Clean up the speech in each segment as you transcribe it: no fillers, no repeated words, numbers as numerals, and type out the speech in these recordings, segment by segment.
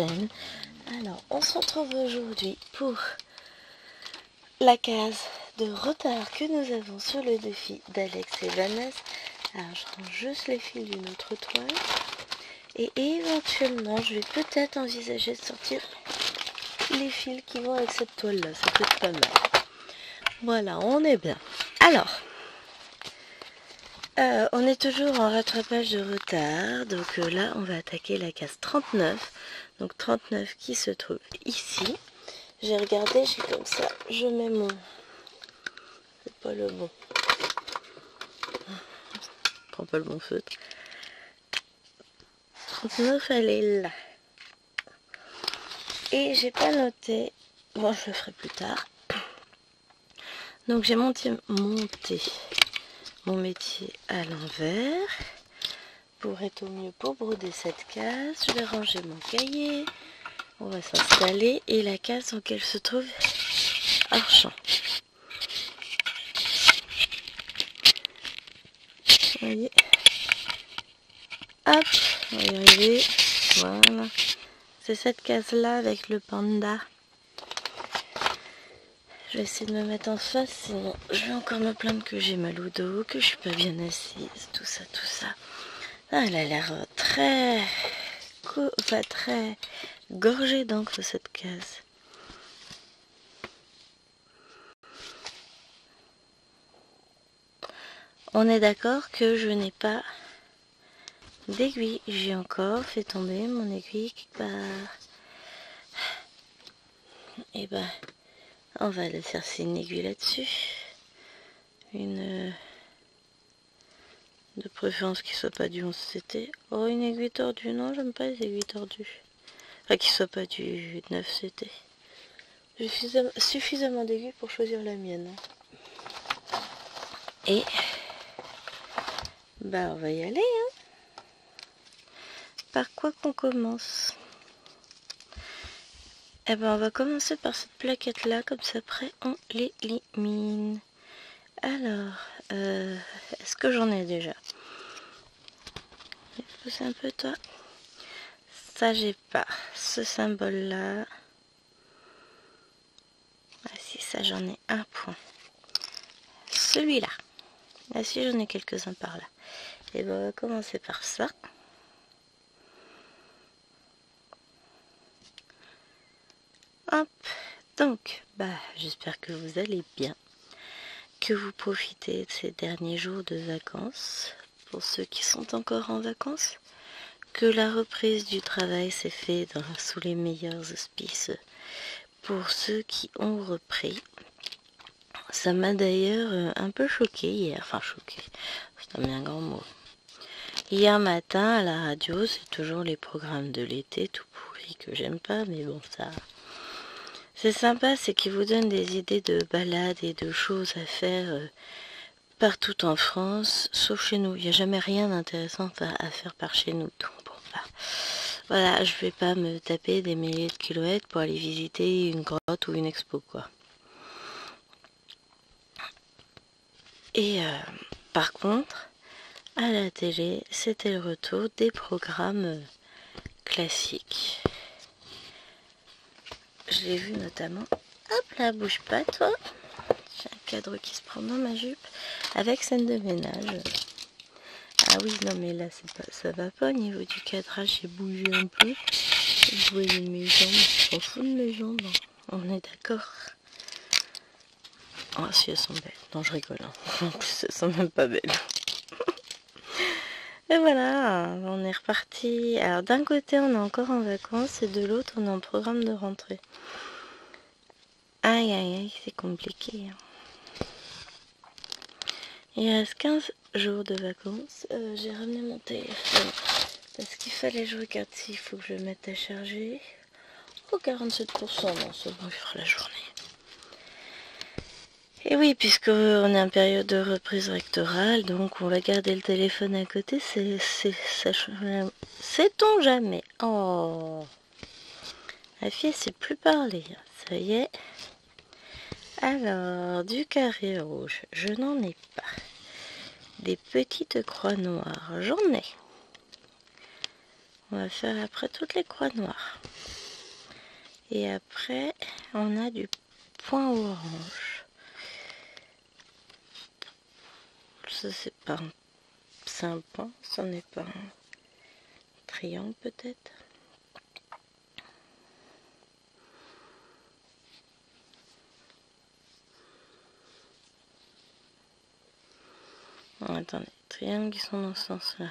chaîne. Alors, on se retrouve aujourd'hui pour la case de retard que nous avons sur le défi d'Alex et Vanessa. Alors, je range juste les fils d'une autre toile. Et éventuellement, je vais peut-être envisager de sortir les fils qui vont avec cette toile-là. Ça peut être pas mal. Voilà, on est bien. Alors, on est toujours en rattrapage de retard. Donc là, on va attaquer la case 39. Donc 39 qui se trouve ici. J'ai regardé, j'ai comme ça. Je mets mon... C'est pas le bon. Je prends pas le bon feutre. 39, elle est là. Et j'ai pas noté. Bon, je le ferai plus tard. Donc j'ai monté mon métier à l'envers pour être au mieux pour broder cette case. Je vais ranger mon cahier. On va s'installer et la case dans laquelle se trouve hors champ. Vous voyez. Hop, on va y arriver. Voilà. C'est cette case là avec le panda. Je vais essayer de me mettre en face, sinon je vais encore me plaindre que j'ai mal au dos, que je suis pas bien assise, tout ça, tout ça. Ah, elle a l'air très gorgée d'encre cette case. On est d'accord que je n'ai pas d'aiguille. J'ai encore fait tomber mon aiguille quelque part. Et ben, on va le faire, c'est une aiguille là-dessus. Une... de préférence qui soit pas du 11CT. Oh, une aiguille tordue. Non, j'aime pas les aiguilles tordues. Enfin, qui soit pas du 9CT. J'ai suffisamment d'aiguilles pour choisir la mienne. Et... bah, on va y aller, hein. Par quoi qu'on commence? Eh ben, on va commencer par cette plaquette-là, comme ça, après, on l'élimine. Alors, est-ce que j'en ai déjà? Je vais pousser un peu, toi. Ça, j'ai pas. Ce symbole-là. Ah si, ça, j'en ai un point. Celui-là. Ah si, j'en ai quelques-uns par là. Et ben, on va commencer par ça. Hop. Donc, bah, j'espère que vous allez bien. Que vous profitez de ces derniers jours de vacances. Pour ceux qui sont encore en vacances. Que la reprise du travail s'est faite sous les meilleurs auspices pour ceux qui ont repris. Ça m'a d'ailleurs un peu choqué hier, enfin choqué, c'est un bien grand mot. Hier matin à la radio, c'est toujours les programmes de l'été tout pourris que j'aime pas, mais bon, ça... c'est sympa, c'est qu'ils vous donnent des idées de balades et de choses à faire partout en France, sauf chez nous. Il n'y a jamais rien d'intéressant à faire par chez nous. Donc bon, bah, voilà, je vais pas me taper des milliers de kilomètres pour aller visiter une grotte ou une expo, quoi. Et par contre, à la télé, c'était le retour des programmes classiques. Je l'ai vu notamment... Hop là, bouge pas toi. J'ai un cadre qui se prend dans ma jupe. Avec scène de ménage. Ah oui, non mais là, ça va pas au niveau du cadrage. J'ai bougé un peu. Vous voyez mes jambes. Je m'en fous de mes jambes. On est d'accord. Oh si, elles sont belles. Non, je rigole. Hein. En plus, elles sont même pas belles. Et voilà, on est reparti. Alors d'un côté on est encore en vacances et de l'autre on est en programme de rentrée. Aïe aïe aïe, c'est compliqué. Il reste 15 jours de vacances. J'ai ramené mon téléphone parce qu'il fallait que je regarde s'il faut que je le mette à charger. Oh 47%, non c'est bon, il fera la journée. Et oui, puisqu'on est en période de reprise rectorale, donc on va garder le téléphone à côté, sait-on jamais. Oh, la fille, elle sait plus parler, ça y est. Alors, du carré rouge, je n'en ai pas. Des petites croix noires, j'en ai. On va faire après toutes les croix noires. Et après, on a du point orange. Ça, c'est pas un... C'est un point, ça n'est pas un triangle peut-être. Oh, attendez, triangles qui sont dans ce sens-là.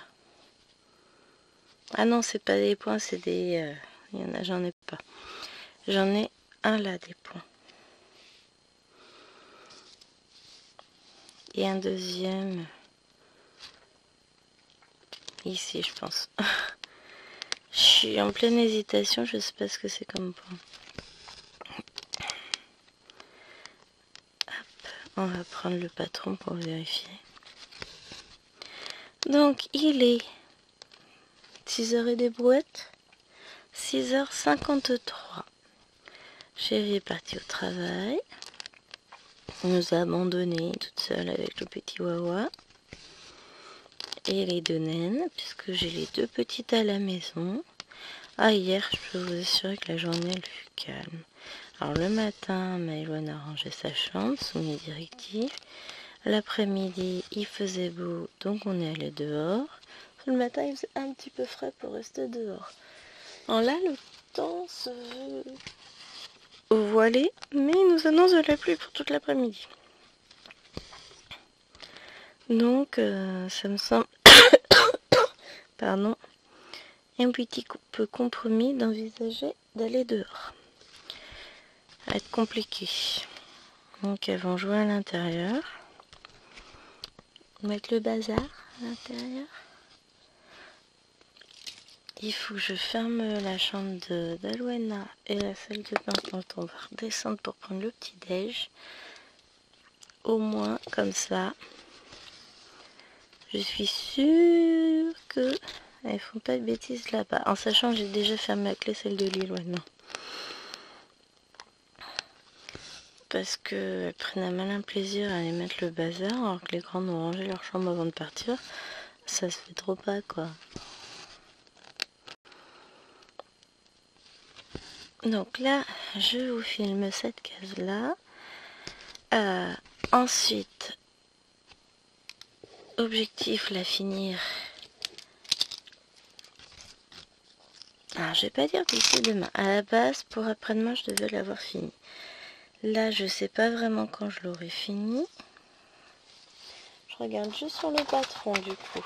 Ah non, c'est pas des points, c'est des... il y en a, j'en ai pas. J'en ai un là, des points. Et un deuxième... ici, je pense. Je suis en pleine hésitation, je sais pas ce que c'est comme point. Hop, on va prendre le patron pour vérifier. Donc, il est 6h et des brouettes, 6h53. Chérie est partie au travail. On nous a abandonnés toute seule avec le petit Wawa. Et les deux naines, puisque j'ai les deux petites à la maison. Ah, hier, je peux vous assurer que la journée, elle fut calme. Alors, le matin, Maëlouane a rangé sa chambre sous mes directives. L'après-midi, il faisait beau, donc on est allé dehors. Le matin, il faisait un petit peu frais pour rester dehors. Alors là, le temps se veut voilé, mais il nous annonce de la pluie pour toute l'après-midi. Donc, ça me semble... Pardon. Un petit peu compromis d'envisager d'aller dehors. Ça va être compliqué. Donc, elles vont jouer à l'intérieur. Mettre le bazar à l'intérieur. Il faut que je ferme la chambre d'Alouena et la salle de bain quand on va redescendre pour prendre le petit-déj. Au moins, comme ça, je suis sûre que elles font pas de bêtises là-bas. En sachant que j'ai déjà fermé la clé, celle de Lilloine. Parce qu'elles prennent un malin plaisir à aller mettre le bazar, alors que les grandes ont rangé leur chambre avant de partir. Ça se fait trop pas, quoi. Donc là, je vous filme cette case-là. Ensuite, objectif, la finir. Alors, je vais pas dire d'ici demain. À la base, pour après-demain, je devais l'avoir fini. Là, je sais pas vraiment quand je l'aurai fini. Je regarde juste sur le patron, du coup.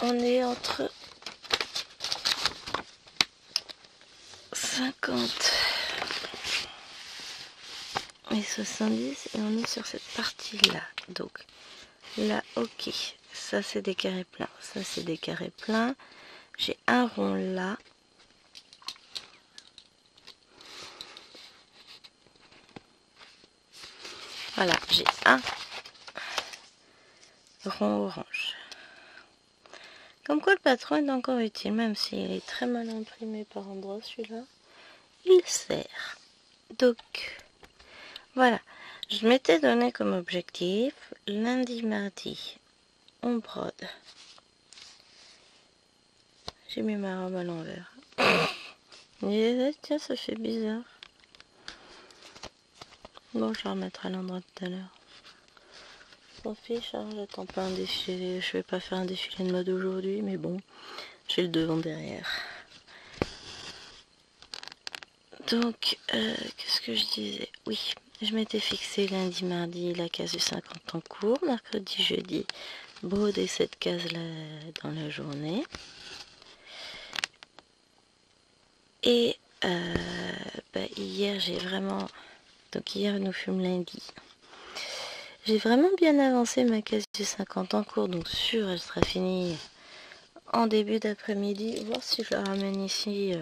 On est entre 50 et 70 et on est sur cette partie-là. Donc, là, ok. Ça, c'est des carrés pleins. Ça, c'est des carrés pleins. J'ai un rond là. Voilà, j'ai un rond orange. Comme quoi le patron est encore utile, même s'il est très mal imprimé par endroits, celui-là. Il sert. Donc, voilà. Je m'étais donné comme objectif, lundi, mardi, on brode. J'ai mis ma robe à l'envers. Tiens, ça fait bizarre. Bon, je vais remettre à l'endroit tout à l'heure. S'en fiche, hein, j'attends pas un défilé. Je vais pas faire un défilé de mode aujourd'hui, mais bon, j'ai le devant derrière. Donc, qu'est-ce que je disais? Oui, je m'étais fixé lundi, mardi la case du 50 en cours. Mercredi, jeudi, broder cette case-là dans la journée. Et hier, j'ai vraiment... Donc hier, nous fûmes lundi. J'ai vraiment bien avancé ma case du 50 en cours. Donc sûr, elle sera finie en début d'après-midi. Voir si je la ramène ici.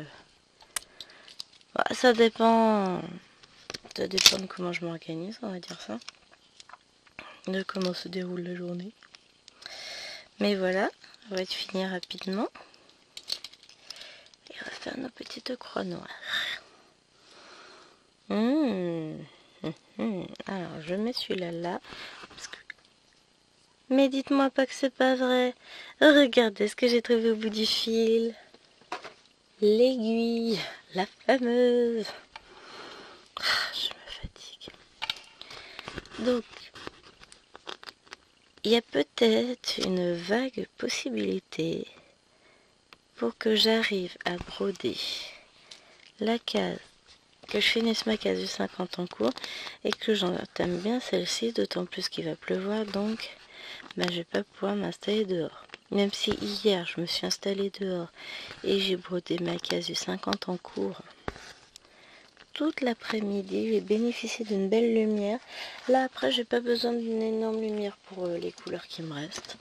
Ça dépend... Ça dépend de comment je m'organise, on va dire ça. De comment se déroule la journée. Mais voilà, on va être fini rapidement. Et on va faire nos petites croix noires. Alors, je mets celui-là là. Parce que Mais dites-moi pas que c'est pas vrai. Regardez ce que j'ai trouvé au bout du fil. L'aiguille, la fameuse. Je me fatigue. Donc, il y a peut-être une vague possibilité pour que j'arrive à broder la case, que je finisse ma case du 50 en cours et que j'entame bien celle-ci, d'autant plus qu'il va pleuvoir, donc je vais pas pouvoir m'installer dehors. Même si hier je me suis installée dehors et j'ai brodé ma case du 50 en cours toute l'après-midi, j'ai bénéficié d'une belle lumière. Là après j'ai pas besoin d'une énorme lumière pour les couleurs qui me restent.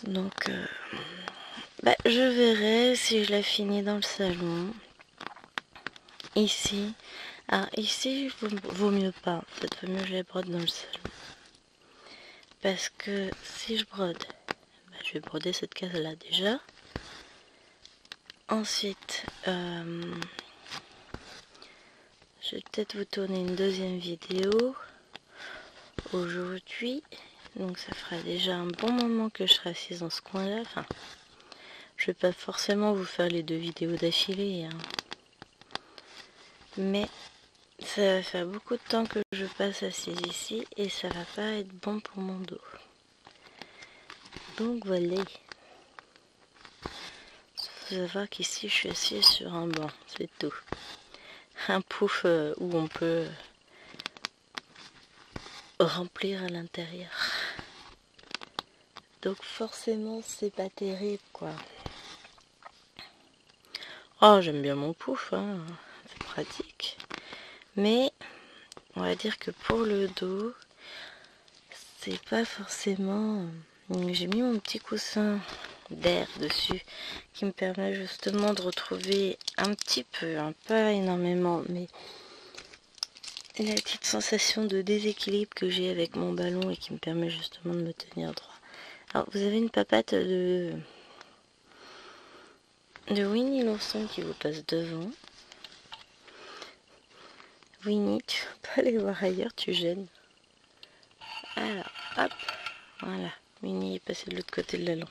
Donc je verrai si je la finis dans le salon. Ici. Alors ici, vaut mieux pas. Peut-être mieux je les brode dans le salon. Parce que si je brode, je vais broder cette case-là déjà. Ensuite, je vais peut-être vous tourner une deuxième vidéo aujourd'hui. Donc ça fera déjà un bon moment que je serai assise dans ce coin-là. Enfin, je vais pas forcément vous faire les 2 vidéos d'affilée, hein. Mais ça va faire beaucoup de temps que je passe assise ici et ça va pas être bon pour mon dos. Donc voilà. Il faut savoir qu'ici je suis assise sur un banc, c'est tout. Un pouf où on peut remplir à l'intérieur. Donc forcément c'est pas terrible quoi. Oh j'aime bien mon pouf, hein. C'est pratique. Mais on va dire que pour le dos, c'est pas forcément... J'ai mis mon petit coussin d'air dessus qui me permet justement de retrouver un petit peu, hein, pas énormément, mais la petite sensation de déséquilibre que j'ai avec mon ballon et qui me permet justement de me tenir droit. Alors vous avez une papate de Winnie l'ourson qui vous passe devant. Winnie, tu peux pas aller voir ailleurs, tu gênes. Alors, hop, voilà. Winnie est passé de l'autre côté de la lampe.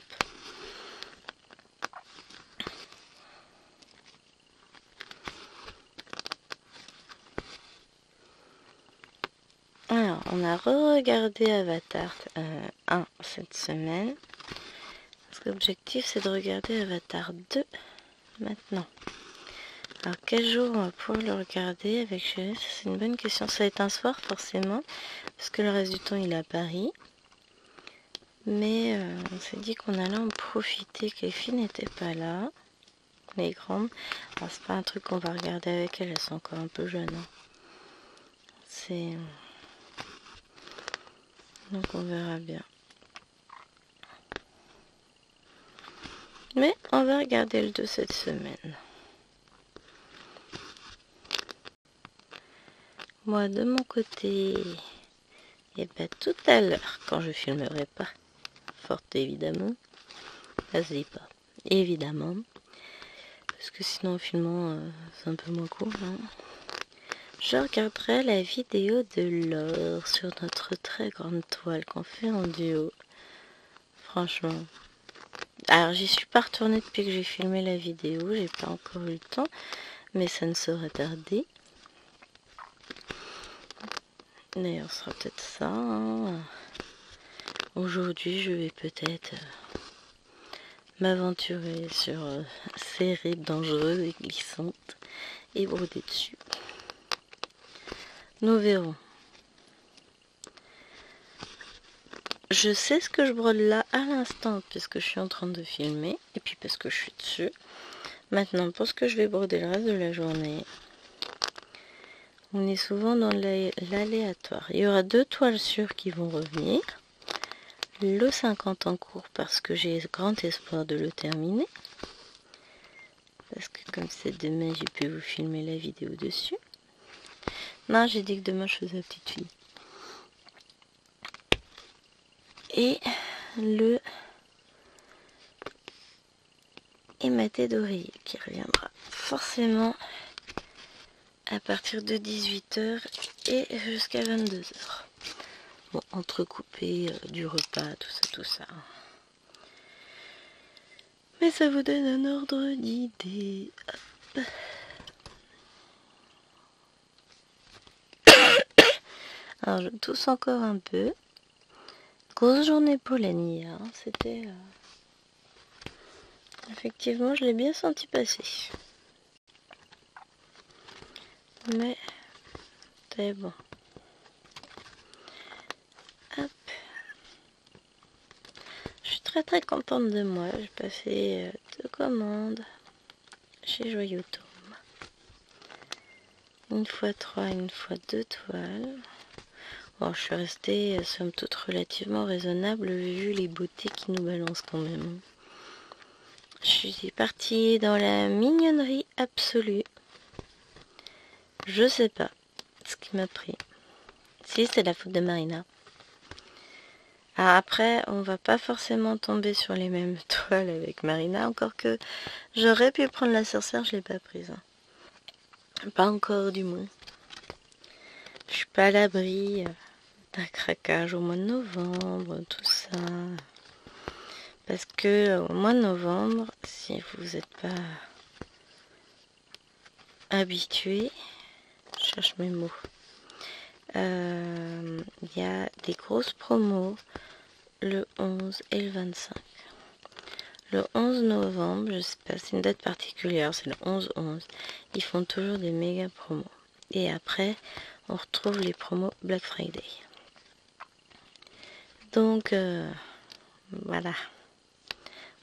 Alors, on a re-regardé Avatar 1 cette semaine. Parce que l'objectif, c'est de regarder Avatar 2 maintenant. Alors, quel jour on va pouvoir le regarder avec Chérie? C'est une bonne question. Ça va être un soir, forcément. Parce que le reste du temps, il est à Paris. Mais on s'est dit qu'on allait en profiter, que les filles n'étaient pas là. Les grandes. Alors, c'est pas un truc qu'on va regarder avec elles. Elles sont encore un peu jeunes. Hein. C'est... Donc, on verra bien. Mais on va regarder le 2 cette semaine. Moi, de mon côté, et bien tout à l'heure, quand je filmerai pas, fort évidemment, ça se dit pas, évidemment, parce que sinon, en filmant, c'est un peu moins cool, hein. Je regarderai la vidéo de Laure sur notre très grande toile qu'on fait en duo. Franchement. Alors, j'y suis pas retournée depuis que j'ai filmé la vidéo, j'ai pas encore eu le temps, mais ça ne saurait tarder. D'ailleurs, ce sera peut-être ça. Hein. Aujourd'hui, je vais peut-être m'aventurer sur ces rides dangereuses et glissantes et broder dessus. Nous verrons. Je sais ce que je brode là à l'instant puisque je suis en train de filmer et puis parce que je suis dessus. Maintenant, pour ce que je vais broder le reste de la journée, on est souvent dans l'aléatoire. Il y aura 2 toiles sûres qui vont revenir. Le 50 en cours parce que j'ai grand espoir de le terminer. Parce que comme c'est demain, j'ai pu vous filmer la vidéo dessus. Non, j'ai dit que demain je faisais la petite fille. Et le ématé d'oreiller qui reviendra forcément à partir de 18 h et jusqu'à 22 h. Bon, entrecoupé du repas, tout ça. Mais ça vous donne un ordre d'idée. Hop. Alors, je tousse encore un peu. Grosse journée pour l'année, hein. C'était... Effectivement, je l'ai bien senti passer. Mais c'est bon. Hop. Je suis très contente de moi. J'ai passé 2 commandes chez Joyeux Tome. 1x3, 1x2 toiles. Bon, je suis restée somme toute relativement raisonnable vu les beautés qui nous balancent quand même. Je suis partie dans la mignonnerie absolue. Je sais pas ce qui m'a pris. Si, c'est la faute de Marina. Alors après, on va pas forcément tomber sur les mêmes toiles avec Marina, encore que j'aurais pu prendre la sorcière, je l'ai pas prise. Pas encore du moins. Je suis pas à l'abri d'un craquage au mois de novembre, tout ça. Parce que au mois de novembre, si vous n'êtes pas habitué, je cherche mes mots, il y a des grosses promos le 11 et le 25. Le 11 novembre, je sais pas, c'est une date particulière, c'est le 11-11. Ils font toujours des méga promos. Et après, on retrouve les promos Black Friday. Donc, voilà.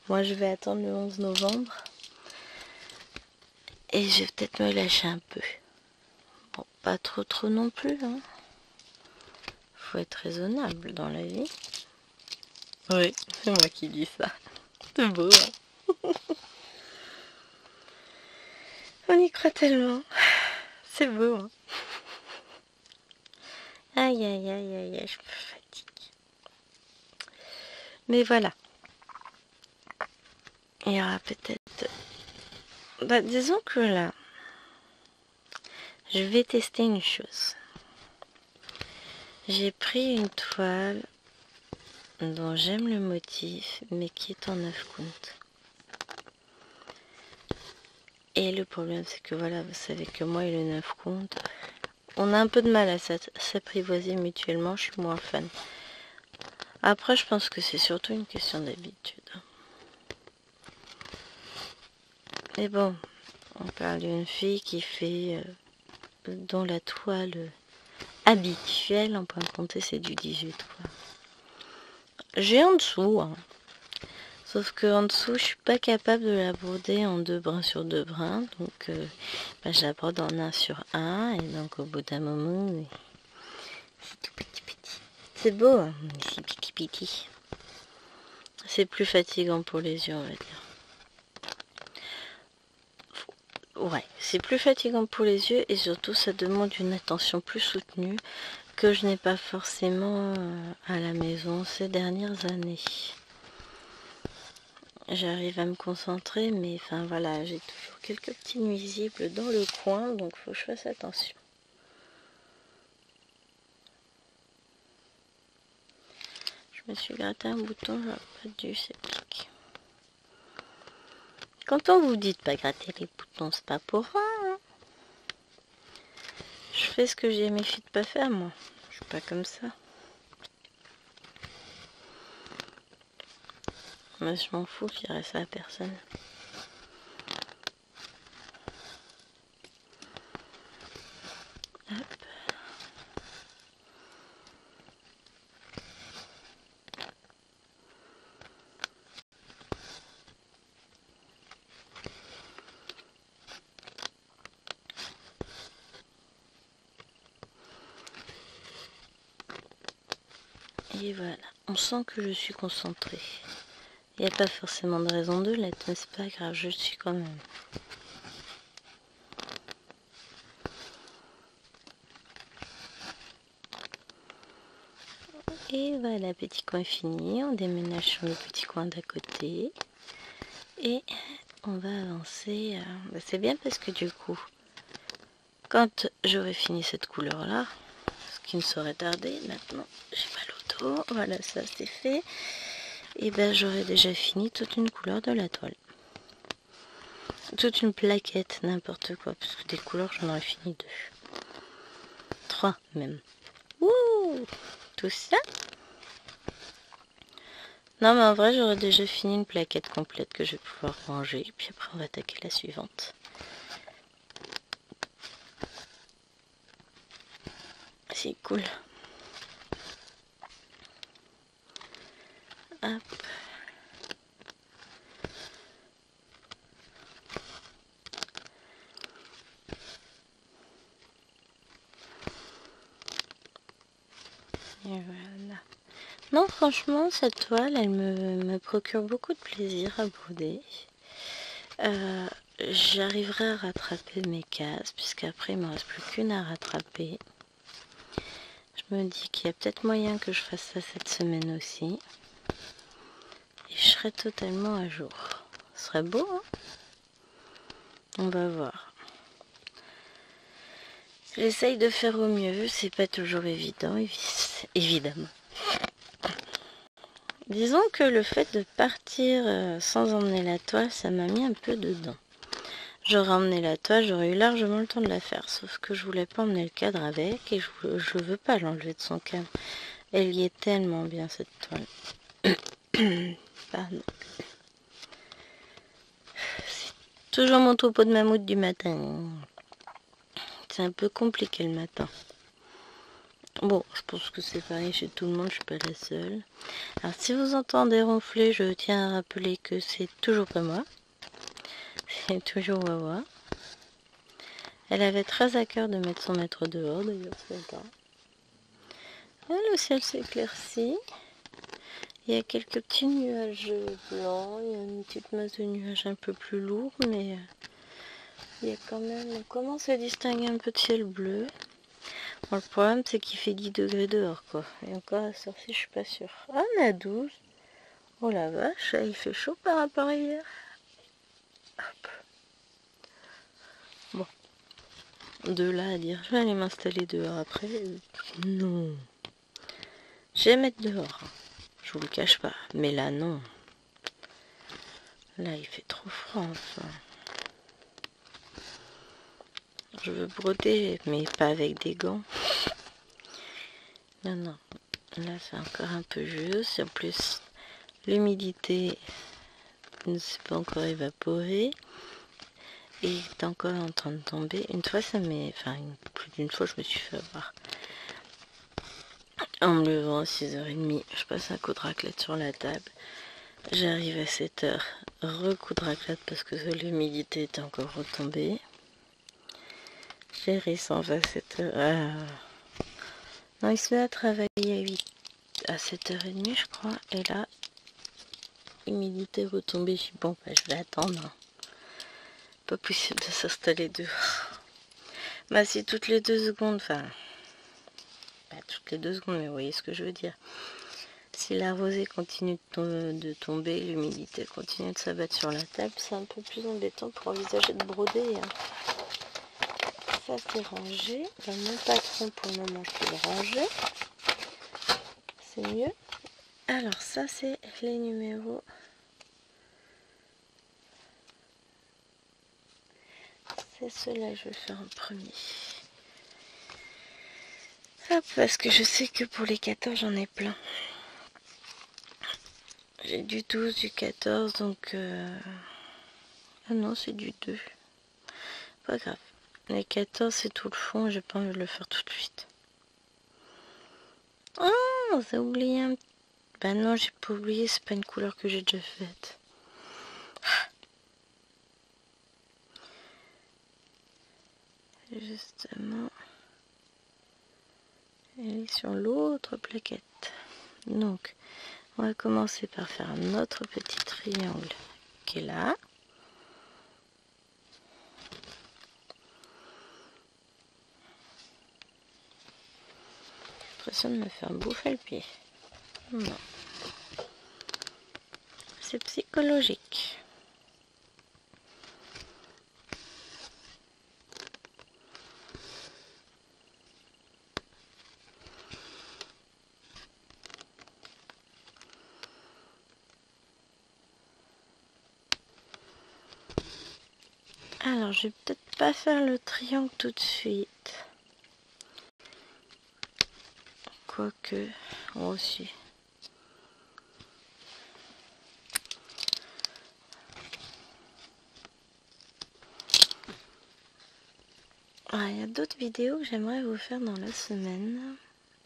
Moi, je vais attendre le 11 novembre. Et je vais peut-être me lâcher un peu. Bon, pas trop non plus, hein. Faut être raisonnable dans la vie. Oui, c'est moi qui dis ça. C'est beau, hein. On y croit tellement. C'est beau, hein. Aïe, je me fatigue. Mais voilà. Il y aura peut-être... Bah, disons que là, je vais tester une chose. J'ai pris une toile dont j'aime le motif, mais qui est en 9 comptes. Et le problème, c'est que voilà, vous savez que moi et le 9 comptes, on a un peu de mal à s'apprivoiser mutuellement, je suis moins fan. Après, je pense que c'est surtout une question d'habitude. Mais bon, on parle d'une fille qui fait... dont la toile habituelle en point compté, c'est du 18, quoi. J'ai en dessous, hein. Sauf que en dessous, je suis pas capable de la broder en 2 brins sur 2 brins. Donc, je la brode en 1 sur 1. Et donc, au bout d'un moment, c'est tout petit. C'est beau, hein, mais c'est petit. C'est plus fatigant pour les yeux, on va dire. Ouais, c'est plus fatigant pour les yeux et surtout, ça demande une attention plus soutenue que je n'ai pas forcément à la maison ces dernières années. J'arrive à me concentrer, mais enfin voilà, j'ai toujours quelques petits nuisibles dans le coin, donc faut que je fasse attention. Je me suis gratté un bouton, j'aurais pas dû, c'est pique. Quand on vous dit de pas gratter les boutons, c'est pas pour rien, hein. Je fais ce que j'ai mes filles de pas faire, moi. Je suis pas comme ça. Moi, je m'en fous, je dirais ça à personne. Hop. Et voilà, on sent que je suis concentrée. Il n'y a pas forcément de raison de l'être, mais c'est pas grave, je le suis quand même. Et voilà, petit coin fini, on déménage sur le petit coin d'à côté. Et on va avancer. C'est bien parce que du coup, quand j'aurai fini cette couleur-là, parce qui ne saurait tarder. Maintenant, j'ai mal au dos. Voilà, ça c'est fait. Et ben j'aurais déjà fini toute une couleur de la toile. Toute une plaquette, n'importe quoi. Parce que des couleurs, j'en aurais fini 2. 3 même. Wouh! Tout ça. Non mais en vrai j'aurais déjà fini une plaquette complète que je vais pouvoir ranger. Et puis après on va attaquer la suivante. C'est cool. Hop. Et voilà. Non, franchement, cette toile, elle me procure beaucoup de plaisir à broder. J'arriverai à rattraper mes cases, puisqu'après, il ne me reste plus qu'une à rattraper. Je me dis qu'il y a peut-être moyen que je fasse ça cette semaine aussi. Et je serai totalement à jour. Ce serait beau, hein? On va voir. J'essaye de faire au mieux, c'est pas toujours évident, évidemment. Disons que le fait de partir sans emmener la toile, ça m'a mis un peu dedans. J'aurais emmené la toile, j'aurais eu largement le temps de la faire, sauf que je voulais pas emmener le cadre avec et je veux pas l'enlever de son cadre. Elle y est tellement bien cette toile. Pardon. C'est toujours mon topo de mammouth du matin. C'est un peu compliqué le matin. Bon, je pense que c'est pareil chez tout le monde, je suis pas la seule. Alors si vous entendez ronfler, je tiens à rappeler que c'est toujours pas moi. C'est toujours Wawa. Elle avait très à cœur de mettre son maître dehors d'ailleurs ce matin. Le ciel s'éclaircit. Il y a quelques petits nuages blancs. Il y a une petite masse de nuages un peu plus lourds, mais il y a quand même... On commence à distinguer un peu de ciel bleu. Bon, le problème c'est qu'il fait 10 degrés dehors quoi. Et encore à ce je suis pas sûre. Ah, on est à 12. Oh la vache, il fait chaud par rapport à hier. Hop. Bon. De là à dire je vais aller m'installer dehors après. Non. Je vais mettre dehors. Je vous le cache pas. Mais là non. Là il fait trop froid enfin. Je veux broder mais pas avec des gants. Non non. Là c'est encore un peu juste. En plus l'humidité ne s'est pas encore évaporée. Et est encore en train de tomber. Une fois ça m'est... Enfin plus d'une fois je me suis fait avoir. En me levant à 6h30, je passe un coup de raclette sur la table. J'arrive à 7h, recoup de raclette parce que l'humidité était encore retombée. J'ai récent à 7h. Non, il se met à travailler à 7h30, je crois. Et là, humidité retombée. Je dis bon, bah, je vais attendre. Hein. Pas possible de s'installer dehors. Bah, si toutes les 2 secondes, enfin, pas toutes les 2 secondes, mais vous voyez ce que je veux dire. Si la rosée continue de tomber, l'humidité continue de s'abattre sur la table, c'est un peu plus embêtant pour envisager de broder. Hein. Ça c'est rangé. Ben, mon patron pour le moment je peux le ranger. C'est mieux. Alors ça c'est les numéros. C'est ceux-là que je vais faire en premier. Hop, parce que je sais que pour les 14 j'en ai plein. J'ai du 12, du 14, donc... Ah non, c'est du 2. Pas grave. Les 14, c'est tout le fond, j'ai pas envie de le faire tout de suite. Oh, j'ai oublié un... Bah non, j'ai pas oublié, c'est pas une couleur que j'ai déjà faite. Justement, elle est sur l'autre plaquette. Donc, on va commencer par faire notre petit triangle qui est là. J'ai l'impression de me faire bouffer le pied. Non. C'est psychologique. Alors, je vais peut-être pas faire le triangle tout de suite. Quoique, aussi. Ah, il y a d'autres vidéos que j'aimerais vous faire dans la semaine.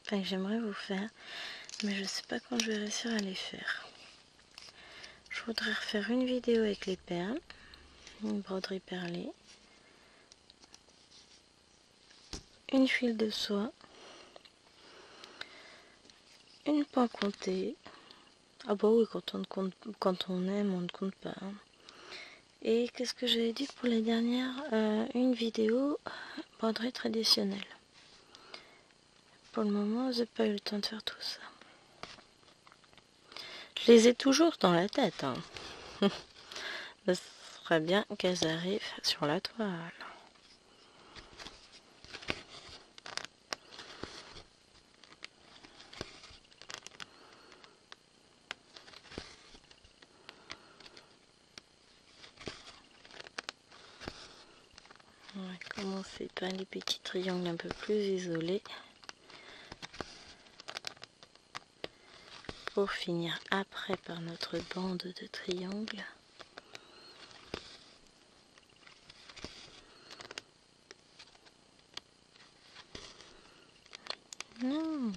Enfin, que j'aimerais vous faire. Mais je sais pas quand je vais réussir à les faire. Je voudrais refaire une vidéo avec les perles. Une broderie perlée. Une file de soie. Une point comptée. Ah bah oui, quand on aime, on ne compte pas. Hein. Et qu'est-ce que j'avais dit pour la dernière une vidéo broderie traditionnelle. Pour le moment, j'ai pas eu le temps de faire tout ça. Je les ai toujours dans la tête. Hein. Ce serait bien qu'elles arrivent sur la toile. On va commencer par les petits triangles un peu plus isolés. Pour finir après par notre bande de triangles. Non.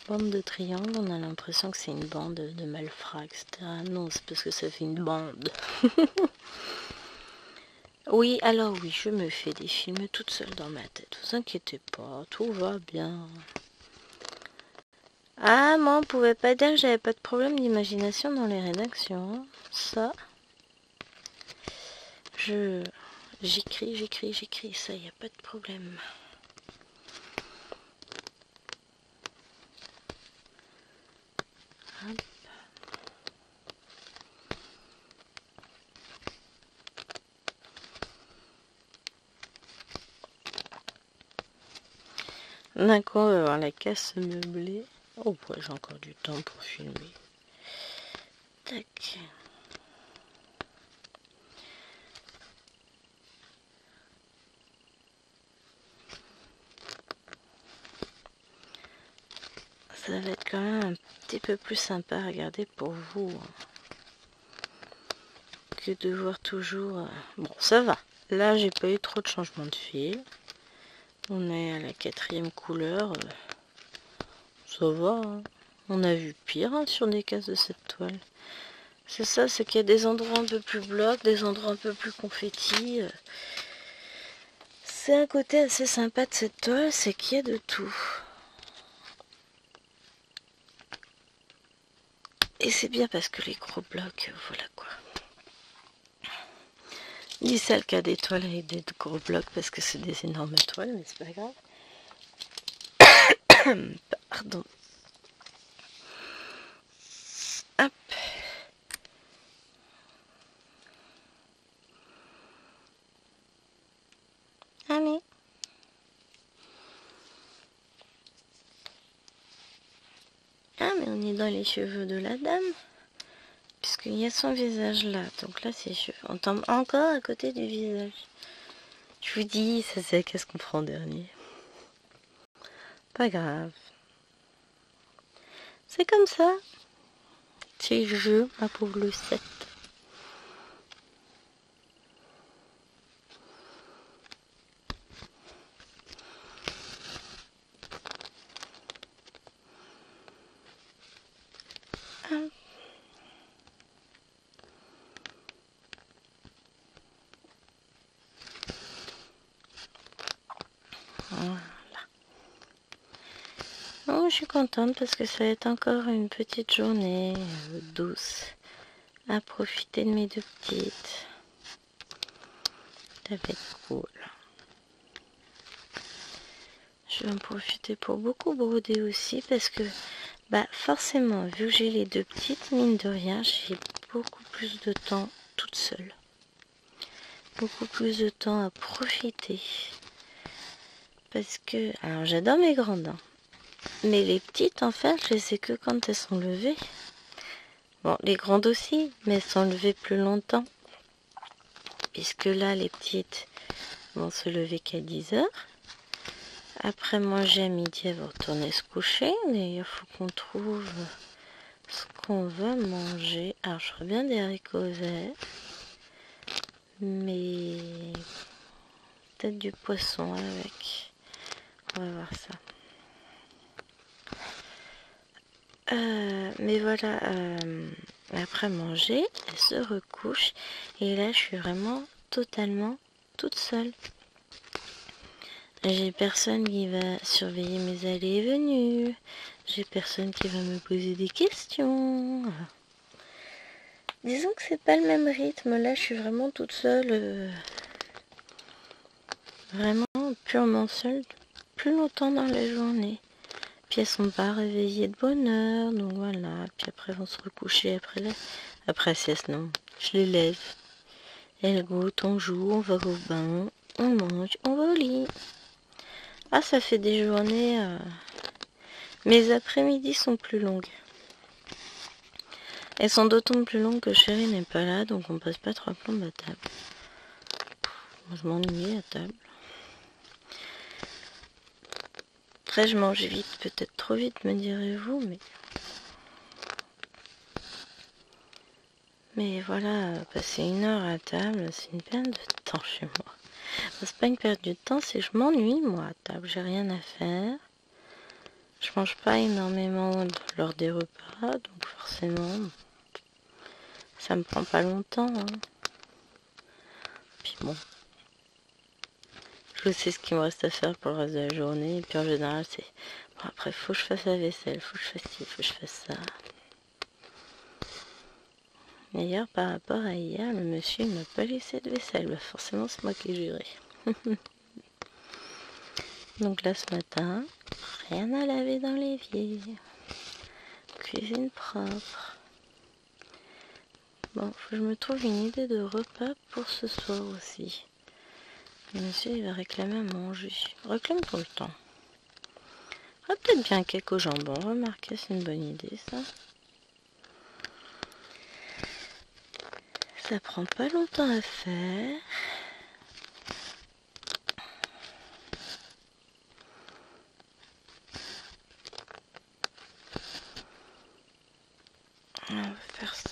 Bande de triangles, on a l'impression que c'est une bande de malfrats, etc. Non, c'est parce que ça fait une bande. Oui, alors oui, je me fais des films toute seule dans ma tête. Vous inquiétez pas, tout va bien. Ah, moi, on pouvait pas dire que j'avais pas de problème d'imagination dans les rédactions. Ça, j'écris, ça, y a pas de problème. Hop. D'un coup, on va voir la casse meublée. Oh, ouais, j'ai encore du temps pour filmer. Tac. Ça va être quand même un petit peu plus sympa à regarder pour vous. Que de voir toujours... Bon, ça va. Là, j'ai pas eu trop de changements de fil. On est à la 4e couleur. Ça va. Hein. On a vu pire hein, sur des cases de cette toile. C'est ça, c'est qu'il y a des endroits un peu plus blocs, des endroits un peu plus confettis. C'est un côté assez sympa de cette toile, c'est qu'il y a de tout. Et c'est bien parce que les gros blocs, voilà quoi. Je dis ça le cas des toiles avec des gros blocs parce que c'est des énormes toiles, mais c'est pas grave. Pardon. Hop. Allez. Ah, mais on est dans les cheveux de la dame. Puisqu'il y a son visage là. Donc là, ses cheveux. On tombe encore à côté du visage. Je vous dis, ça c'est qu'est-ce qu'on prend en dernier. Pas grave. C'est comme ça. C'est le jeu, ma pauvre Lucette. Ah. Voilà. Oh, je suis contente parce que ça va être encore une petite journée douce à profiter de mes deux petites. Ça va être cool. Je vais en profiter pour beaucoup broder aussi parce que bah forcément vu que j'ai les deux petites, mine de rien, j'ai beaucoup plus de temps toute seule. Beaucoup plus de temps à profiter. parce que... Alors j'adore mes grandes, hein. Mais les petites, en fait, je les sais que quand elles sont levées. Bon, les grandes aussi, mais elles sont levées plus longtemps. Puisque là, les petites vont se lever qu'à 10 heures. Après manger à midi, elles vont retourner se coucher. Mais il faut qu'on trouve ce qu'on va manger. Alors, je ferais bien des haricots verts. Mais peut-être du poisson avec. On va voir ça. Mais voilà, après manger, elle se recouche. Et là, je suis vraiment totalement toute seule. J'ai personne qui va surveiller mes allées et venues. J'ai personne qui va me poser des questions. Disons que c'est pas le même rythme. Là, je suis vraiment toute seule. Vraiment purement seule. Plus longtemps dans la journée. Puis elles sont pas réveillées de bonne heure, donc voilà. Puis après elles vont se recoucher après la sieste, non. Je les lève. Elles goûtent, on joue, on va au bain, on mange, on va au lit. Ah, ça fait des journées. Mes après-midi sont plus longues. Elles sont d'autant plus longues que chérie n'est pas là, donc on passe pas trois plombes à table. Je m'ennuie à table. Après, je mange vite, peut-être trop vite, me direz-vous, mais voilà, passer 1 heure à table, c'est une perte de temps chez moi. C'est pas une perte de temps, c'est que je m'ennuie, moi, à table. J'ai rien à faire. Je mange pas énormément lors des repas, donc forcément, ça me prend pas longtemps. Hein. Puis bon, je sais ce qu'il me reste à faire pour le reste de la journée. Et puis en général, c'est... Bon, après, faut que je fasse la vaisselle, faut que je fasse ci, faut que je fasse ça. D'ailleurs, par rapport à hier, le monsieur ne m'a pas laissé de vaisselle. Bah, forcément, c'est moi qui ai géré. Donc là, ce matin, rien à laver dans l'évier. Cuisine propre. Bon, faut que je me trouve une idée de repas pour ce soir aussi. Le monsieur, il va réclamer à manger. Il réclame tout le temps. Ah, peut-être bien un cake au jambon. Remarquez, c'est une bonne idée, ça. Ça prend pas longtemps à faire. On va faire ça.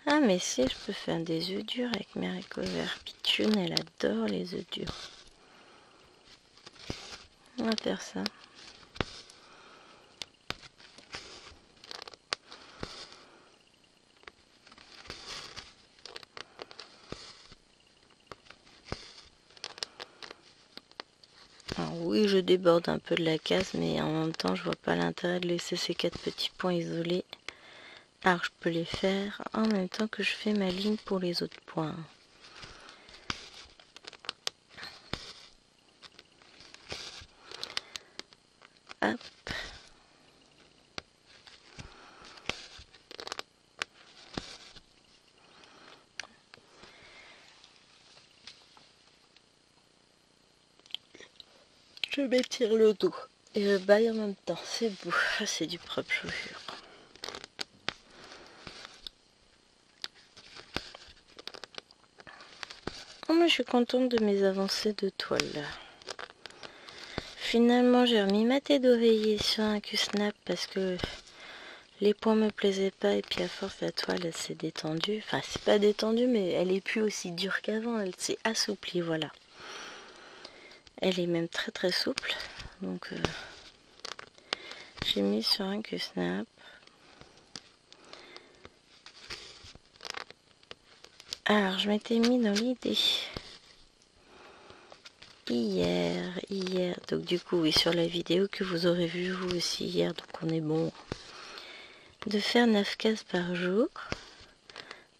Ah, mais si, je peux faire des œufs durs avec mes haricots verts. Pitchoun, elle adore les œufs durs. On va faire ça. Alors oui, je déborde un peu de la case, mais en même temps, je vois pas l'intérêt de laisser ces 4 petits points isolés. Alors, je peux les faire en même temps que je fais ma ligne pour les autres points. Hop. Je m'étire le dos et je baille en même temps. C'est beau. C'est du propre, je vous jure. Oh, mais je suis contente de mes avancées de toile. Finalement, j'ai remis ma tête d'oreiller sur un Q-Snap parce que les points me plaisaient pas et puis à force la toile elle s'est détendue. Enfin, c'est pas détendue, mais elle est plus aussi dure qu'avant. Elle s'est assouplie, voilà. Elle est même très très souple. Donc, j'ai mis sur un Q-Snap. Alors, je m'étais mis dans l'idée hier, donc du coup, oui, sur la vidéo que vous aurez vue vous aussi hier, donc on est bon, de faire 9 cases par jour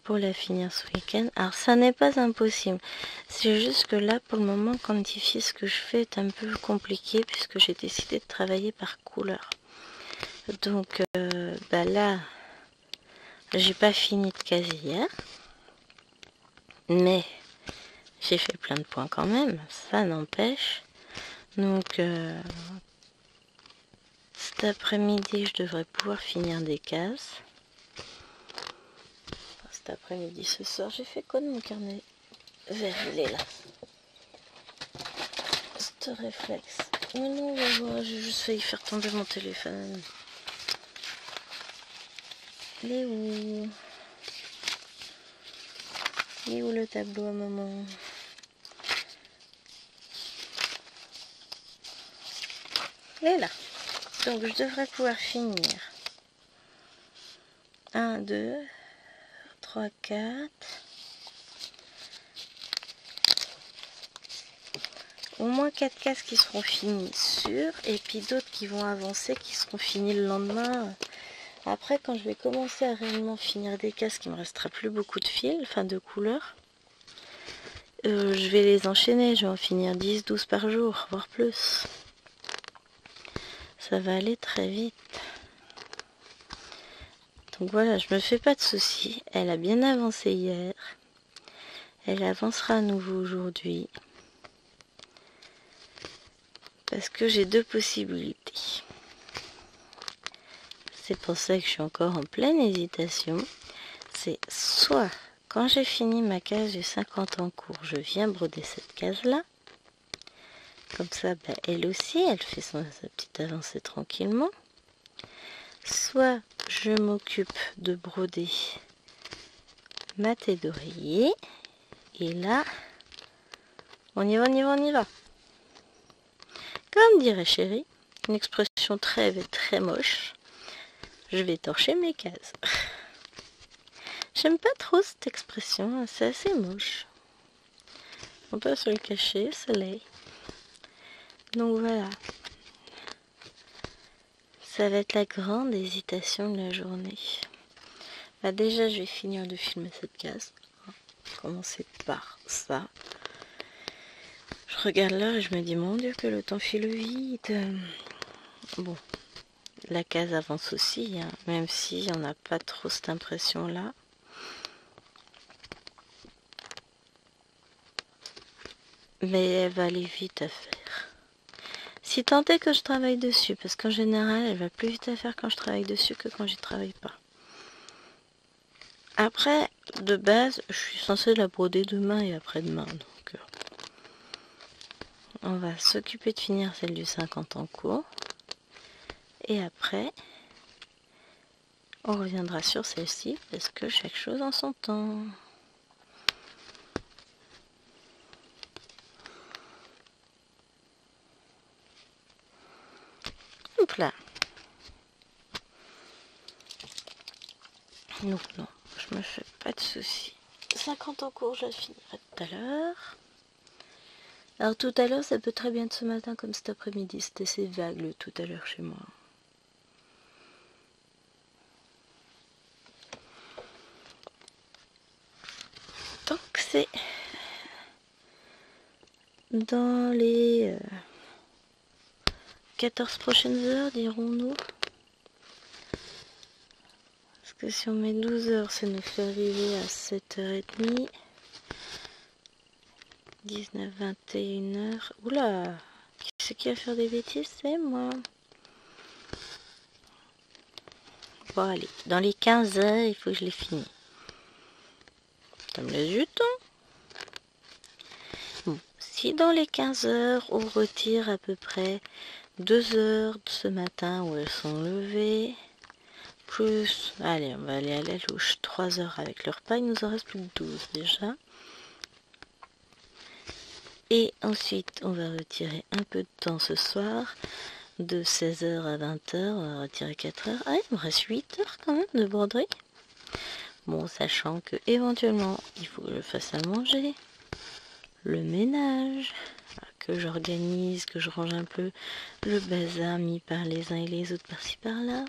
pour la finir ce week-end. Alors, ça n'est pas impossible, c'est juste que là, pour le moment, quantifier ce que je fais est un peu compliqué puisque j'ai décidé de travailler par couleur. Donc, là, j'ai pas fini de caser hier. Mais j'ai fait plein de points quand même, ça n'empêche. Donc cet après-midi, je devrais pouvoir finir des cases. Enfin, cet après-midi, ce soir, j'ai fait quoi de mon carnet vert? Il est là. Ce réflexe. Mais non, on va voir, j'ai juste failli faire tomber mon téléphone. Il est où? Il est où le tableau à maman? Il est là. Donc je devrais pouvoir finir. 1, 2, 3, 4. Au moins 4 cases qui seront finies sûres. Et puis d'autres qui vont avancer, qui seront finies le lendemain. Après, quand je vais commencer à réellement finir des cases, qu'il me restera plus beaucoup de fils, enfin de couleurs, je vais les enchaîner. Je vais en finir 10, 12 par jour, voire plus. Ça va aller très vite. Donc voilà, je me fais pas de soucis. Elle a bien avancé hier. Elle avancera à nouveau aujourd'hui. Parce que j'ai deux possibilités. C'est pour ça que je suis encore en pleine hésitation. C'est soit quand j'ai fini ma case, j'ai 50 en cours, je viens broder cette case-là. Comme ça, elle aussi, elle fait sa petite avancée tranquillement. Soit je m'occupe de broder ma tête d'oreiller. Et là, on y va, on y va, on y va. Comme dirait Chéri, une expression très moche, je vais torcher mes cases. J'aime pas trop cette expression, c'est assez moche. On peut se le cacher, ça l'est. Donc voilà. Ça va être la grande hésitation de la journée. Déjà, je vais finir de filmer cette case. Commencer par ça. Je regarde l'heure et je me dis, mon Dieu, que le temps file vite. Bon, la case avance aussi, hein, même si on n'a pas trop cette impression-là. Mais elle va aller vite à faire. Si tant est que je travaille dessus, parce qu'en général, elle va plus vite à faire quand je travaille dessus que quand j'y travaille pas. Après, de base, je suis censée la broder demain et après-demain, donc on va s'occuper de finir celle du 50 en cours. Et après, on reviendra sur celle-ci, parce que chaque chose en son temps. Hop là. Non, je me fais pas de soucis. 50 en cours, je finirai tout à l'heure. Alors tout à l'heure, ça peut très bien être ce matin comme cet après-midi. C'était assez vague le tout à l'heure chez moi. Donc c'est dans les 14 prochaines heures, dirons-nous. Parce que si on met 12 heures, ça nous fait arriver à 7h30. 19, 21 heures. Oula! Qui c'est qui va faire des bêtises? C'est moi. Bon, allez. Dans les 15 heures, il faut que je les finisse. Ça me laisse du temps. Bon. Si dans les 15 heures, on retire à peu près 2 heures de ce matin où elles sont levées, plus, allez, on va aller à la louche, 3 heures avec le repas, il nous en reste plus de 12 déjà. Et ensuite, on va retirer un peu de temps ce soir, de 16h à 20h, on va retirer 4 heures. Ah, il me reste 8 heures quand même de broderie. Bon, sachant que éventuellement, il faut que je fasse à manger, le ménage, que j'organise, que je range un peu le bazar mis par les uns et les autres par-ci par-là.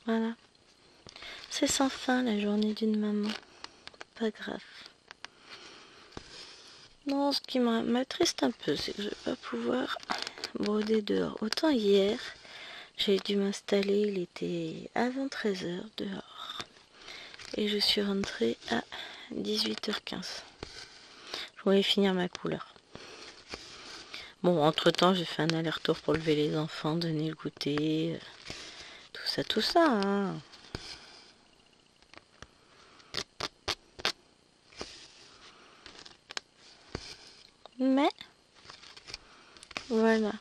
Voilà. C'est sans fin la journée d'une maman. Pas grave. Non, ce qui m'attriste un peu, c'est que je vais pas pouvoir broder dehors. Autant hier, j'ai dû m'installer, il était avant 13h dehors. Et je suis rentrée à 18h15. Je voulais finir ma couleur. Bon, entre-temps, j'ai fait un aller-retour pour lever les enfants, donner le goûter, tout ça, hein. Mais, voilà.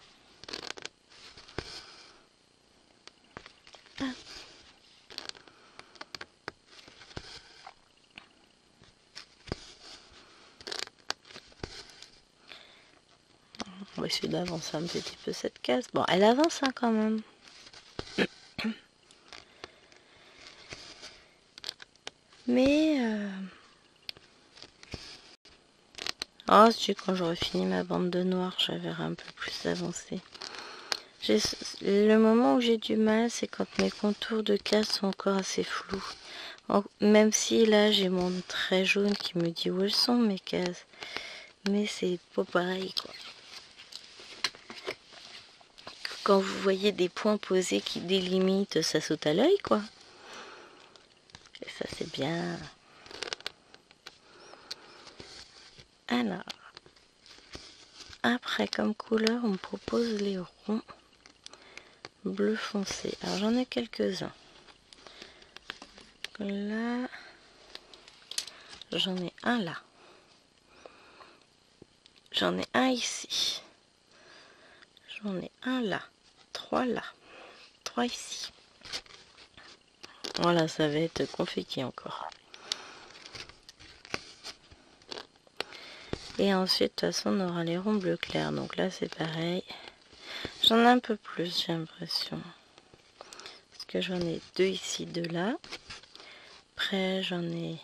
Ah. On va essayer d'avancer un petit peu cette case. Bon, elle avance hein, quand même. Mais... Oh, si quand j'aurai fini ma bande de noir, j'avais un peu plus avancé. Le moment où j'ai du mal, c'est quand mes contours de case sont encore assez flous. Même si là, j'ai mon trait jaune qui me dit où elles sont mes cases. Mais c'est pas pareil, quoi. Quand vous voyez des points posés qui délimitent, ça saute à l'œil, quoi. Et ça, c'est bien. Alors, après, comme couleur, on me propose les ronds bleu foncé. Alors, j'en ai quelques-uns. Là, j'en ai un là. J'en ai un ici. J'en ai un là. 3 là. 3 ici. Voilà, ça va être compliqué encore. Et ensuite, de toute façon, on aura les ronds bleu clair. Donc là, c'est pareil. J'en ai un peu plus, j'ai l'impression. Parce que j'en ai 2 ici, 2 là. Après, j'en ai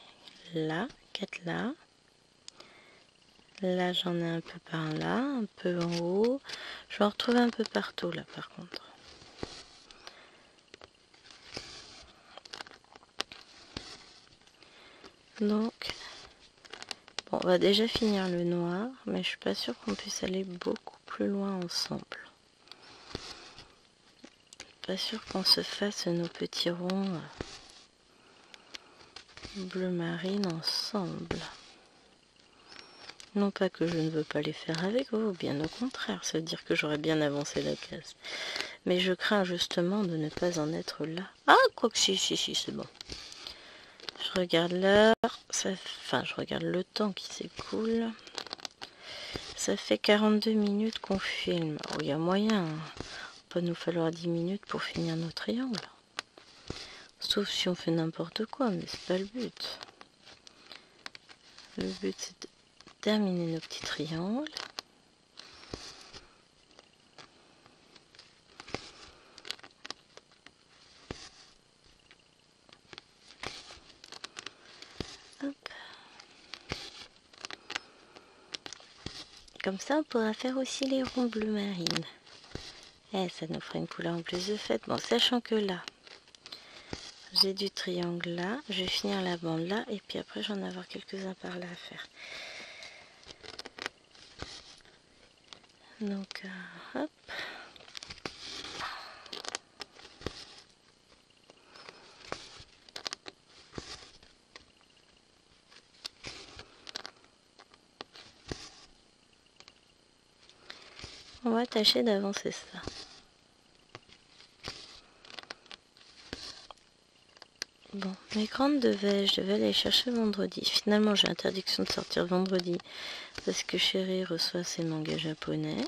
là, 4 là. Là, j'en ai un peu par là, un peu en haut. Je vais en retrouver un peu partout, là, par contre. Donc, bon, on va déjà finir le noir, mais je suis pas sûre qu'on puisse aller beaucoup plus loin ensemble. Pas sûr qu'on se fasse nos petits ronds bleu marine ensemble. Non pas que je ne veux pas les faire avec vous, bien au contraire, ça veut dire que j'aurais bien avancé la case. Mais je crains justement de ne pas en être là. Ah, quoi que si, c'est bon. Je regarde l'heure, enfin je regarde le temps qui s'écoule. Ça fait 42 minutes qu'on filme. Oh, il y a moyen, hein. Il va nous falloir 10 minutes pour finir nos triangles. Sauf si on fait n'importe quoi, mais c'est pas le but. Le but c'est de terminer nos petits triangles. Hop. Comme ça, on pourra faire aussi les ronds bleu marine. Et ça nous fera une couleur en plus de fête. Bon, sachant que là, j'ai du triangle là. Je vais finir la bande là. Et puis après, j'en ai avoir quelques-uns par là à faire. Donc, hop. On va tâcher d'avancer ça. Bon, mes grandes je devais aller les chercher vendredi. Finalement, j'ai interdiction de sortir vendredi parce que Chérie reçoit ses mangas japonais.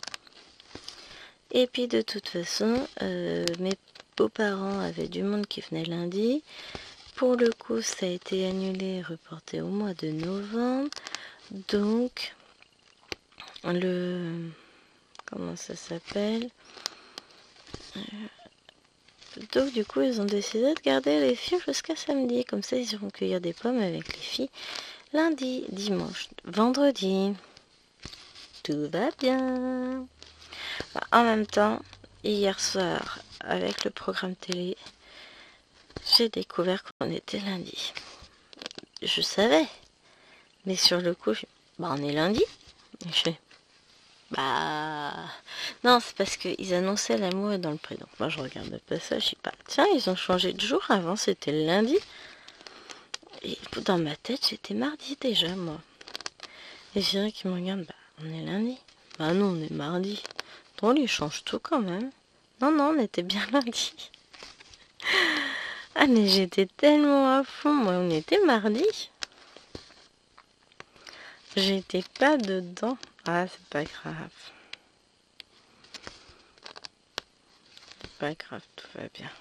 Et puis de toute façon, mes beaux-parents avaient du monde qui venait lundi. Pour le coup, ça a été annulé et reporté au mois de novembre. Donc, comment ça s'appelle? Donc du coup, ils ont décidé de garder les filles jusqu'à samedi. Comme ça, ils iront cueillir des pommes avec les filles lundi, dimanche, vendredi. Tout va bien. En même temps, hier soir, avec le programme télé, j'ai découvert qu'on était lundi. Je savais. Mais sur le coup, on est lundi. Et je fais, non, c'est parce qu'ils annonçaient l'amour est dans le pré. Donc moi, je regarde pas ça. Je dis pas, tiens, ils ont changé de jour. Avant, c'était le lundi. Et dans ma tête, j'étais mardi déjà, moi. Et c'est vrai qu'il me regarde, bah, on est lundi. Bah non, on est mardi. Bon, il change tout quand même. Non, non, on était bien lundi. Ah, mais j'étais tellement à fond, moi, on était mardi. J'étais pas dedans. Ah, c'est pas grave. C'est pas grave, tout va bien.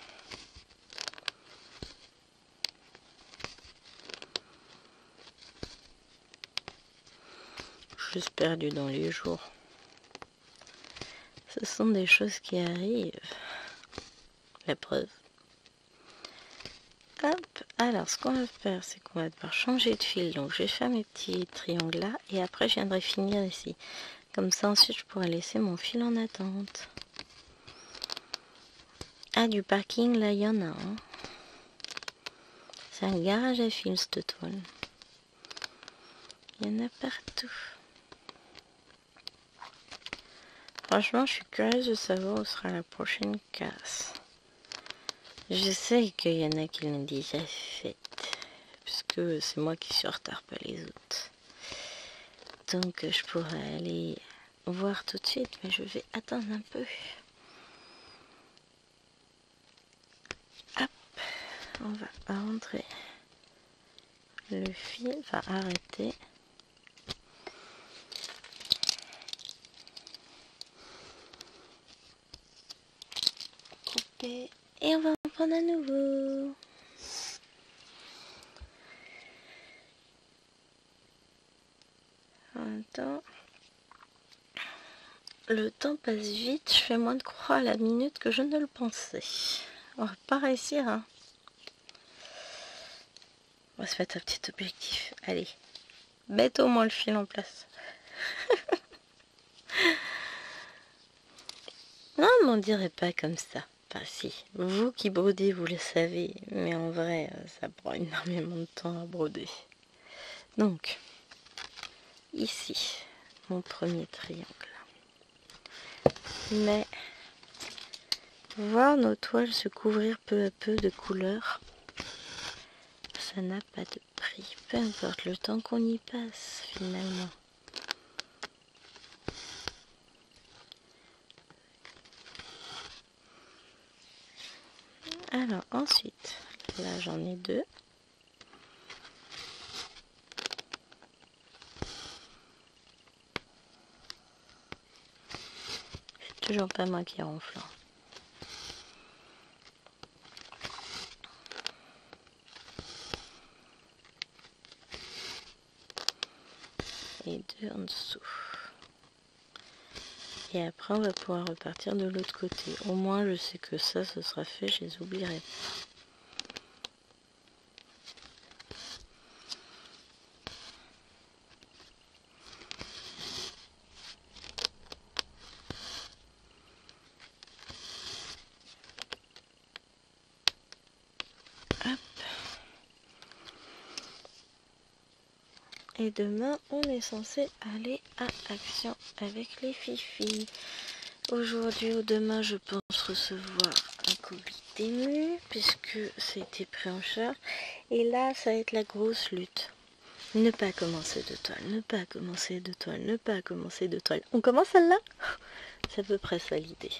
Je suis juste perdue dans les jours. Ce sont des choses qui arrivent. La preuve. Hop, alors ce qu'on va faire, c'est qu'on va devoir changer de fil. Donc je vais faire mes petits triangles là et après je viendrai finir ici. Comme ça ensuite je pourrai laisser mon fil en attente. Ah, du parking là il y en a un. C'est un garage à fil cette toile. Il y en a partout. Franchement je suis curieuse de savoir où sera la prochaine casse. Je sais qu'il y en a qui l'ont déjà faite. Parce que c'est moi qui suis en retard, pas les autres. Donc je pourrais aller voir tout de suite, mais je vais attendre un peu. Hop, on va rentrer le fil, va arrêter. Couper et on va reprendre à nouveau. Attends. Le temps passe vite, je fais moins de croix à la minute que je ne le pensais. On va pas réussir, hein. On va se mettre un petit objectif. Allez, mette au moins le fil en place. Non, mais on dirait pas comme ça. Enfin si, vous qui brodez, vous le savez, mais en vrai, ça prend énormément de temps à broder. Donc, ici, mon premier triangle. Mais, voir nos toiles se couvrir peu à peu de couleurs, ça n'a pas de prix. Peu importe le temps qu'on y passe, finalement. Alors, ensuite, là j'en ai deux. C'est toujours pas moi qui ronfle. Et deux en dessous. Et après on va pouvoir repartir de l'autre côté. Au moins je sais que ça, ce sera fait, je les oublierai pas. Hop. Et demain on est censé aller à Action avec les fifis. Aujourd'hui ou demain je pense recevoir un colis d'ému puisque ça a été pris en charge. Et là ça va être la grosse lutte. Ne pas commencer de toile, ne pas commencer de toile, ne pas commencer de toile. On commence celle-là? C'est à peu près ça l'idée.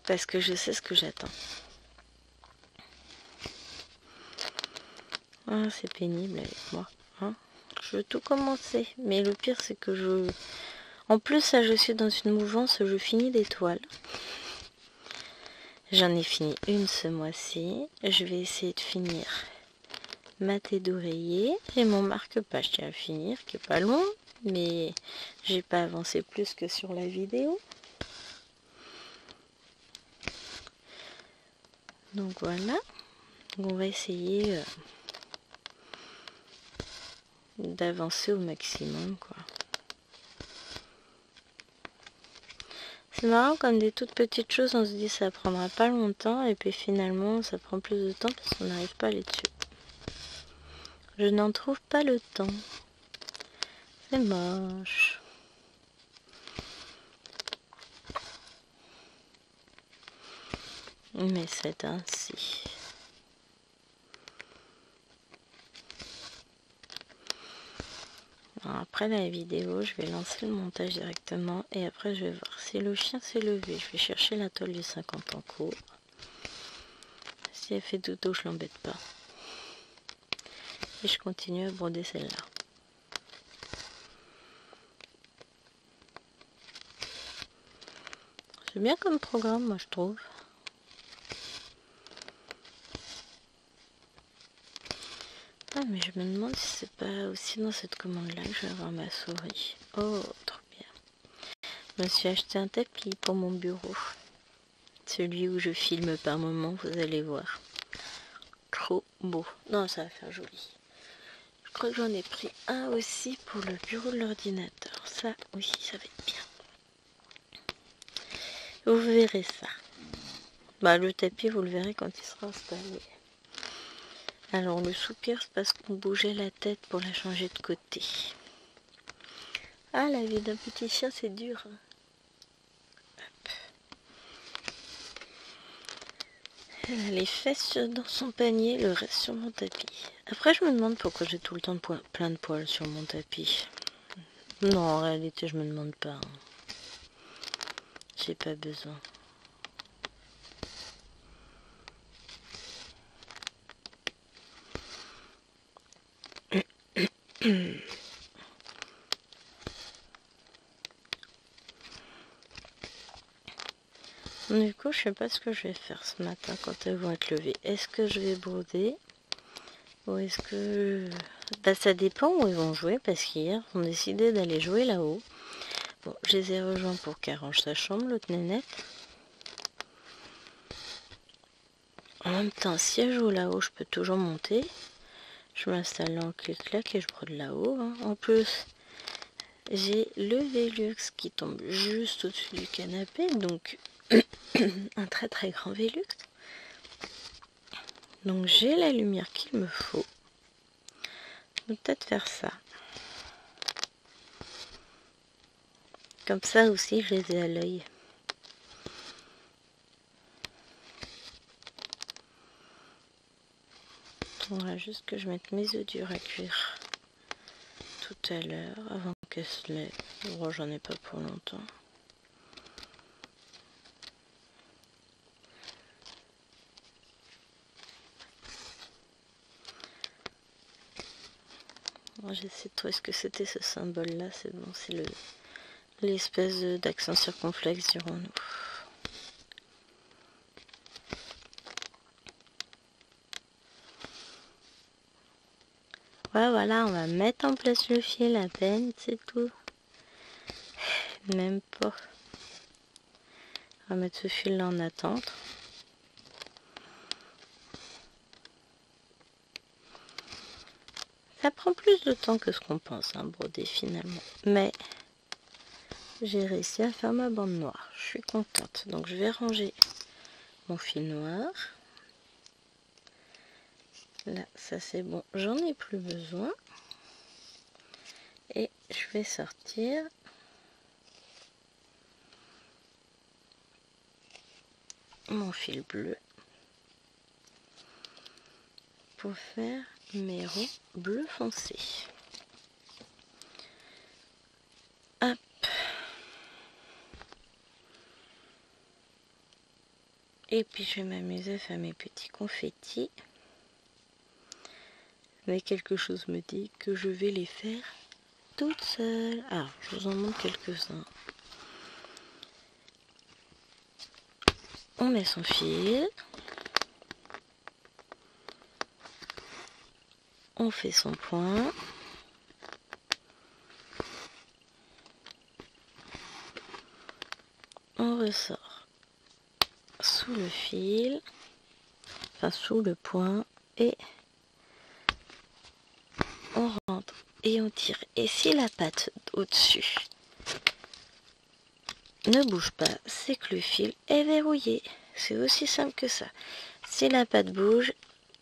Parce que je sais ce que j'attends. Ah, c'est pénible avec moi. Hein, je veux tout commencer. Mais le pire, c'est que je... En plus, ça, je suis dans une mouvance où je finis des toiles. J'en ai fini une ce mois-ci. Je vais essayer de finir ma tête d'oreiller et mon marque-page qui à finir, qui est pas long. Mais j'ai pas avancé plus que sur la vidéo. Donc voilà. On va essayer d'avancer au maximum, quoi. C'est marrant, comme des toutes petites choses, on se dit ça prendra pas longtemps et puis finalement ça prend plus de temps parce qu'on n'arrive pas à aller dessus. Je n'en trouve pas le temps. C'est moche. Mais c'est ainsi. après la vidéo, je vais lancer le montage directement et après je vais voir si le chien s'est levé. Je vais chercher la toile du 50 en cours. Si elle fait dodo, je l'embête pas. Et je continue à broder celle-là. C'est bien comme programme, moi je trouve. Ah, mais je me demande si c'est pas aussi dans cette commande-là que je vais avoir ma souris. Oh, trop bien. Je me suis acheté un tapis pour mon bureau. Celui où je filme par moment, vous allez voir. Trop beau. Non, ça va faire joli. Je crois que j'en ai pris un aussi pour le bureau de l'ordinateur. Ça, oui, ça va être bien. Vous verrez ça. Bah, le tapis, vous le verrez quand il sera installé. Alors, le soupir, c'est parce qu'on bougeait la tête pour la changer de côté. Ah, la vie d'un petit chien, c'est dur. Elle a les fesses dans son panier, le reste sur mon tapis. Après, je me demande pourquoi j'ai tout le temps plein de poils sur mon tapis. Non, en réalité, je me demande pas. Hein. J'ai pas besoin. Du coup, je sais pas ce que je vais faire ce matin quand elles vont être levées. Est-ce que je vais broder ou est-ce que... Bah, ça dépend où ils vont jouer parce qu'hier, on a décidé d'aller jouer là-haut. Bon, je les ai rejoints pour qu'elle range sa chambre, l'autre nénette. En même temps, si elle joue là-haut, je peux toujours monter. Je m'installe là en clic-clac et je brode là-haut. Hein. En plus, j'ai le Velux qui tombe juste au-dessus du canapé, donc un très très grand Velux. Donc j'ai la lumière qu'il me faut. Je vais peut-être faire ça. Comme ça aussi, je les ai à l'œil. Il faudra juste que je mette mes œufs durs à cuire tout à l'heure, avant qu'elle se lève. Bon, j'en ai pas pour longtemps. Bon, j'essaie de trouver ce que c'était ce symbole-là. C'est bon, c'est l'espèce d'accent circonflexe, dirons-nous. Ouais, voilà, on va mettre en place le fil à peine, c'est tout. Même pas. On va mettre ce fil là en attente. Ça prend plus de temps que ce qu'on pense, hein, broder finalement. Mais j'ai réussi à faire ma bande noire. Je suis contente. Donc je vais ranger mon fil noir. Là, ça c'est bon. J'en ai plus besoin. Et je vais sortir mon fil bleu pour faire mes ronds bleu foncé. Hop. Et puis je vais m'amuser à faire mes petits confettis. Mais quelque chose me dit que je vais les faire toute seule. Alors, je vous en montre quelques-uns. On met son fil. On fait son point. On ressort sous le fil, enfin sous le point, et on rentre et on tire. Et si la patte au-dessus ne bouge pas, c'est que le fil est verrouillé. C'est aussi simple que ça. Si la patte bouge,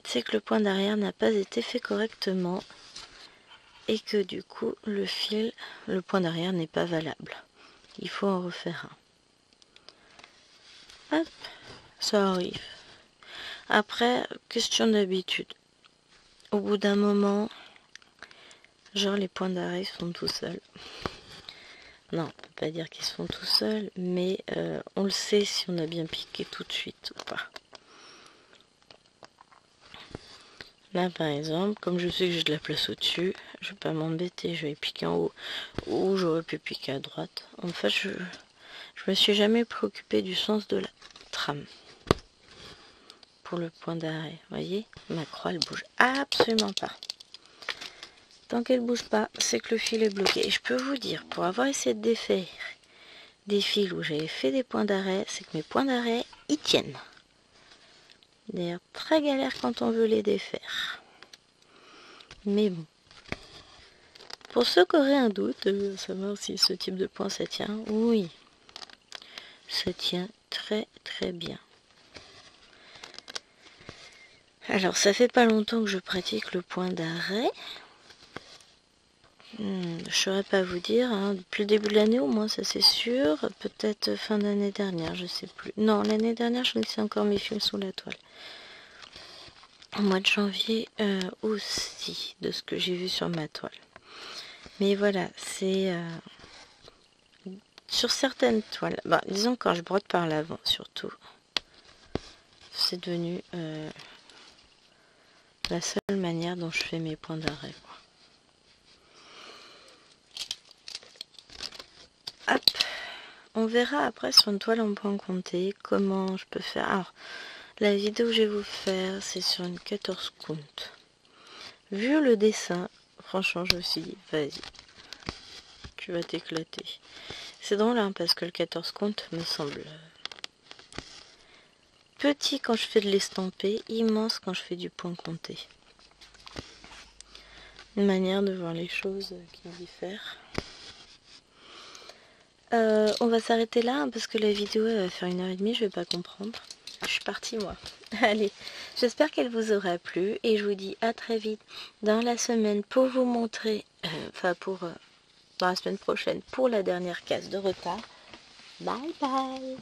c'est que le point d'arrière n'a pas été fait correctement et que du coup le point d'arrière n'est pas valable. Il faut en refaire un. Hop, ça arrive. Après, question d'habitude. Au bout d'un moment, Genre les points d'arrêt se font tout seuls. Non, on peut pas dire qu'ils se font tout seuls, mais on le sait si on a bien piqué tout de suite ou pas. Là par exemple, comme je sais que j'ai de la place au-dessus, je vais pas m'embêter, je vais piquer en haut. Ou j'aurais pu piquer à droite. En fait, je me suis jamais préoccupée du sens de la trame. Pour le point d'arrêt, vous voyez, ma croix elle bouge absolument pas. Tant qu'elle bouge pas, c'est que le fil est bloqué. Et je peux vous dire, pour avoir essayé de défaire des fils où j'avais fait des points d'arrêt, c'est que mes points d'arrêt, ils tiennent. D'ailleurs, très galère quand on veut les défaire. Mais bon. Pour ceux qui auraient un doute, savoir si ce type de point ça tient, oui. Ça tient très très bien. Alors, ça fait pas longtemps que je pratique le point d'arrêt. Je saurais pas vous dire, hein. Depuis le début de l'année au moins, ça c'est sûr. Peut-être fin d'année dernière, je sais plus. Non, l'année dernière, je laissais encore mes films sous la toile. Au mois de janvier aussi, de ce que j'ai vu sur ma toile. Mais voilà, c'est sur certaines toiles. Bah, disons quand je brode par l'avant, surtout. C'est devenu la seule manière dont je fais mes points d'arrêt. Hop, on verra après sur une toile en point compté comment je peux faire. Alors, la vidéo que je vais vous faire, c'est sur une 14 count. Vu le dessin, franchement, je me suis dit, vas-y, tu vas t'éclater. C'est drôle, hein, parce que le 14 compte me semble petit quand je fais de l'estampé, immense quand je fais du point compté. Une manière de voir les choses qui diffèrent. On va s'arrêter là, hein, parce que la vidéo elle va faire 1h30, je vais pas comprendre. Je suis partie moi. Allez, j'espère qu'elle vous aura plu et je vous dis à très vite dans la semaine pour vous montrer, dans la semaine prochaine pour la dernière case de retard. Bye bye.